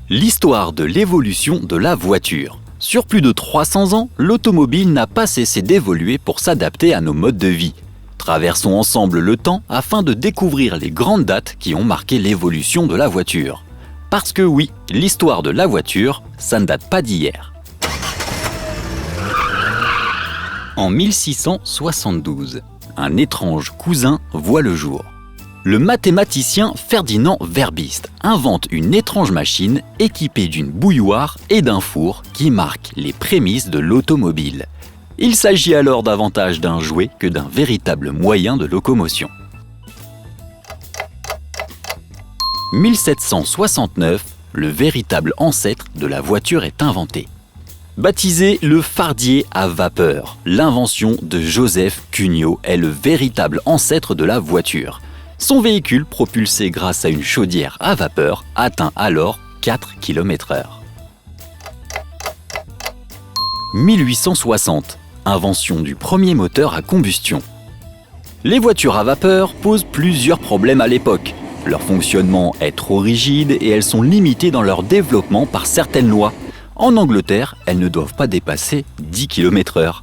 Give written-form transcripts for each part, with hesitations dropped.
L'histoire de l'évolution de la voiture. Sur plus de 300 ans, l'automobile n'a pas cessé d'évoluer pour s'adapter à nos modes de vie. Traversons ensemble le temps afin de découvrir les grandes dates qui ont marqué l'évolution de la voiture. Parce que oui, l'histoire de la voiture, ça ne date pas d'hier. En 1672, un étrange cousin voit le jour. Le mathématicien Ferdinand Verbist invente une étrange machine équipée d'une bouilloire et d'un four qui marque les prémices de l'automobile. Il s'agit alors davantage d'un jouet que d'un véritable moyen de locomotion. 1769, le véritable ancêtre de la voiture est inventé. Baptisé le fardier à vapeur, l'invention de Joseph Cugnot est le véritable ancêtre de la voiture. Son véhicule, propulsé grâce à une chaudière à vapeur, atteint alors 4 km/h. 1860, invention du premier moteur à combustion. Les voitures à vapeur posent plusieurs problèmes à l'époque. Leur fonctionnement est trop rigide et elles sont limitées dans leur développement par certaines lois. En Angleterre, elles ne doivent pas dépasser 10 km/h.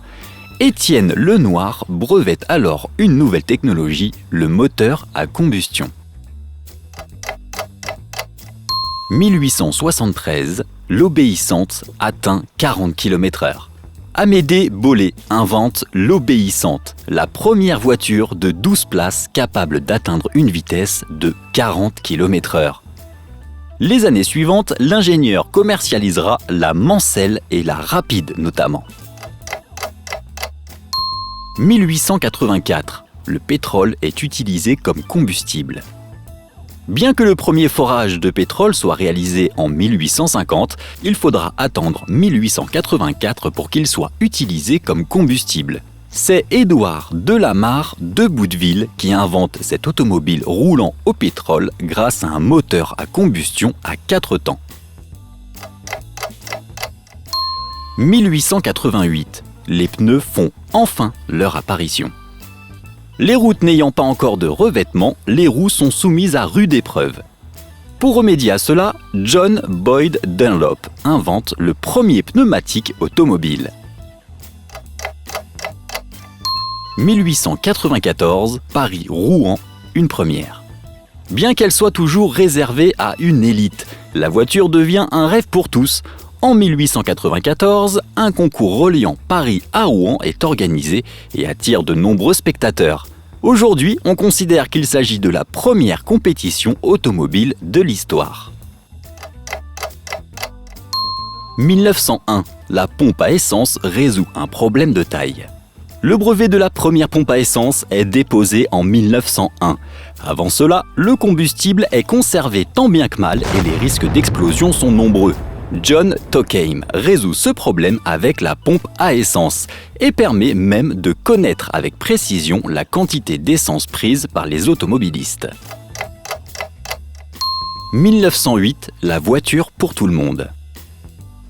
Étienne Lenoir brevette alors une nouvelle technologie, le moteur à combustion. 1873, l'obéissante atteint 40 km/h. Amédée Bollée invente l'obéissante, la première voiture de 12 places capable d'atteindre une vitesse de 40 km/h. Les années suivantes, l'ingénieur commercialisera la Mansell et la Rapide notamment. 1884, le pétrole est utilisé comme combustible. Bien que le premier forage de pétrole soit réalisé en 1850, il faudra attendre 1884 pour qu'il soit utilisé comme combustible. C'est Édouard Delamarre de Bouteville qui invente cette automobile roulant au pétrole grâce à un moteur à combustion à 4 temps. 1888, les pneus font enfin leur apparition. Les routes n'ayant pas encore de revêtement, les roues sont soumises à rude épreuve. Pour remédier à cela, John Boyd Dunlop invente le premier pneumatique automobile. 1894, Paris-Rouen, une première. Bien qu'elle soit toujours réservée à une élite, la voiture devient un rêve pour tous. En 1894, un concours reliant Paris à Rouen est organisé et attire de nombreux spectateurs. Aujourd'hui, on considère qu'il s'agit de la première compétition automobile de l'histoire. 1901, la pompe à essence résout un problème de taille. Le brevet de la première pompe à essence est déposé en 1901. Avant cela, le combustible est conservé tant bien que mal et les risques d'explosion sont nombreux. John Tokheim résout ce problème avec la pompe à essence et permet même de connaître avec précision la quantité d'essence prise par les automobilistes. 1908, la voiture pour tout le monde.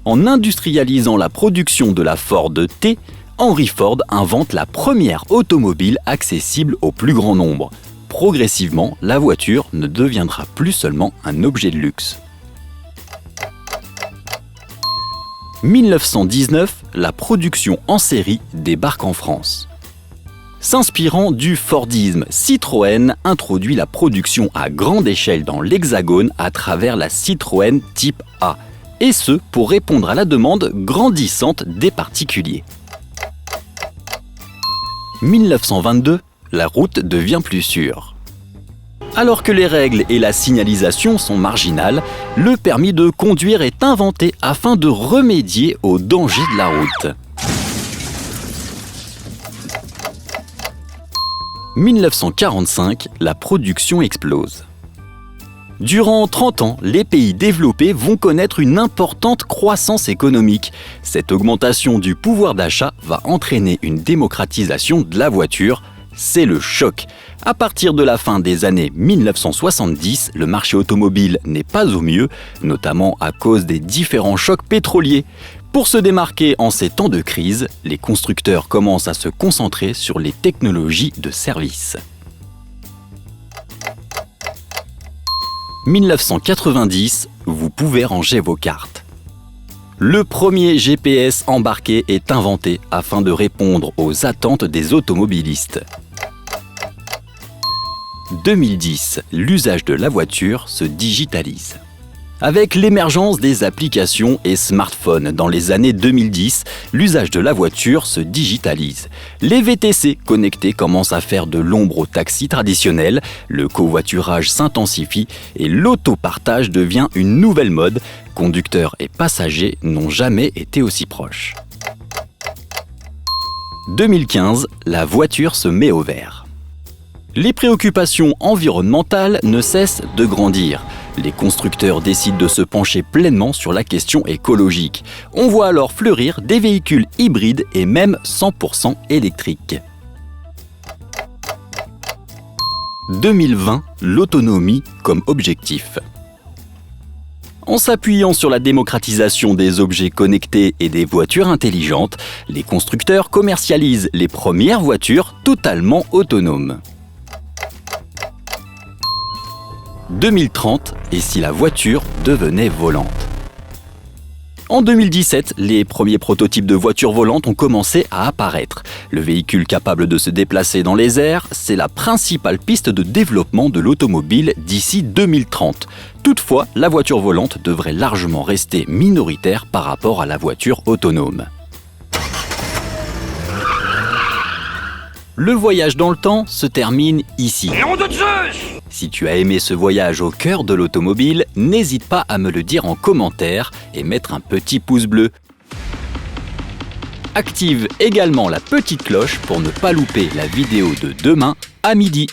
En industrialisant la production de la Ford T, Henry Ford invente la première automobile accessible au plus grand nombre. Progressivement, la voiture ne deviendra plus seulement un objet de luxe. 1919, la production en série débarque en France. S'inspirant du Fordisme, Citroën introduit la production à grande échelle dans l'Hexagone à travers la Citroën Type A, et ce pour répondre à la demande grandissante des particuliers. 1922, la route devient plus sûre. Alors que les règles et la signalisation sont marginales, le permis de conduire est inventé afin de remédier aux dangers de la route. 1945, la production explose. Durant 30 ans, les pays développés vont connaître une importante croissance économique. Cette augmentation du pouvoir d'achat va entraîner une démocratisation de la voiture. C'est le choc. À partir de la fin des années 1970, le marché automobile n'est pas au mieux, notamment à cause des différents chocs pétroliers. Pour se démarquer en ces temps de crise, les constructeurs commencent à se concentrer sur les technologies de service. 1990, vous pouvez ranger vos cartes. Le premier GPS embarqué est inventé afin de répondre aux attentes des automobilistes. 2010, l'usage de la voiture se digitalise. Avec l'émergence des applications et smartphones dans les années 2010, l'usage de la voiture se digitalise. Les VTC connectés commencent à faire de l'ombre aux taxis traditionnels, le covoiturage s'intensifie et l'autopartage devient une nouvelle mode. Conducteurs et passagers n'ont jamais été aussi proches. 2015, la voiture se met au vert. Les préoccupations environnementales ne cessent de grandir. Les constructeurs décident de se pencher pleinement sur la question écologique. On voit alors fleurir des véhicules hybrides et même 100% électriques. 2020, l'autonomie comme objectif. En s'appuyant sur la démocratisation des objets connectés et des voitures intelligentes, les constructeurs commercialisent les premières voitures totalement autonomes. 2030, et si la voiture devenait volante? En 2017, les premiers prototypes de voitures volantes ont commencé à apparaître. Le véhicule capable de se déplacer dans les airs, c'est la principale piste de développement de l'automobile d'ici 2030. Toutefois, la voiture volante devrait largement rester minoritaire par rapport à la voiture autonome. Le voyage dans le temps se termine ici. Nom de Zeus! Si tu as aimé ce voyage au cœur de l'automobile, n'hésite pas à me le dire en commentaire et mettre un petit pouce bleu. Active également la petite cloche pour ne pas louper la vidéo de demain à midi.